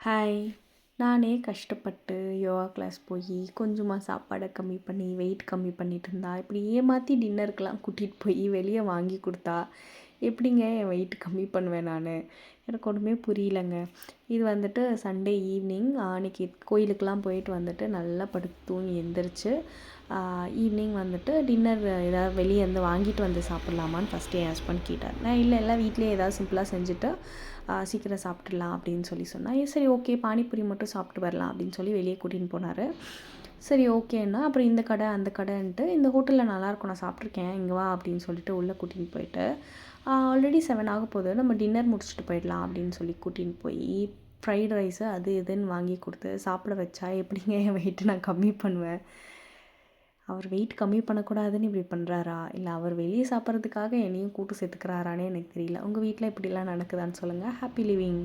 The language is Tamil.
ஹாய். நானே கஷ்டப்பட்டு யோகா கிளாஸ் போய் கொஞ்சமாக சாப்பாடை கம்மி பண்ணி வெயிட் கம்மி பண்ணிட்டு இருந்தா, இப்படி ஏமாற்றி டின்னருக்கெலாம் கூட்டிகிட்டு போய் வெளியே வாங்கி கொடுத்தா எப்படிங்க என் வெயிட் கம்மி பண்ணுவேன் நான்? எனக்கு ஒன்றுமே புரியலங்க. இது வந்துட்டு சண்டே ஈவினிங் அன்றைக்கி கோயிலுக்கெலாம் போயிட்டு வந்துட்டு நல்லா படுத்து தூங்கி எந்திரிச்சு ஈவினிங் வந்துட்டு டின்னர் ஏதாவது வெளியே இருந்து வாங்கிட்டு வந்து சாப்பிட்லாமான்னு ஃபஸ்ட்டு என் ஹஸ்பண்ட் கேட்டார். நான் இல்லை எல்லாம் வீட்டிலே ஏதாவது சிம்பிளாக செஞ்சுட்டு சீக்கிரம் சாப்பிட்றலாம் அப்படின்னு சொன்னேன். சரி ஓகே, பானிபூரி மட்டும் சாப்பிட்டு வரலாம் அப்படின்னு சொல்லி வெளியே கூட்டின்னு போனார். சரி ஓகேன்னா அப்புறம் இந்த கடை அந்த கடைன்ட்டு இந்த ஹோட்டலில் நல்லாயிருக்கும், நான் சாப்பிட்ருக்கேன், இங்கே வா அப்படின்னு சொல்லிட்டு உள்ளே கூட்டின்னு போயிட்டு ஆல்ரெடி 7 ஆக போகுது, நம்ம டின்னர் முடிச்சுட்டு போயிடலாம் அப்படின்னு சொல்லி கூட்டின்னு போய் ஃப்ரைட் ரைஸு அது இதுன்னு வாங்கி கொடுத்து சாப்பிட வச்சா எப்படிங்க என் வெயிட்டு நான் கம்மி பண்ணுவேன்? அவர் வெயிட் கம்மி பண்ணக்கூடாதுன்னு இப்படி பண்ணுறாரா, இல்லை அவர் வெளியே சாப்பிட்றதுக்காக என்னையும் கூட்டு சேர்த்துக்கிறாரானே எனக்கு தெரியல. உங்கள் வீட்டில் இப்படிலாம் நடக்குதான்னு சொல்லுங்கள். Happy living.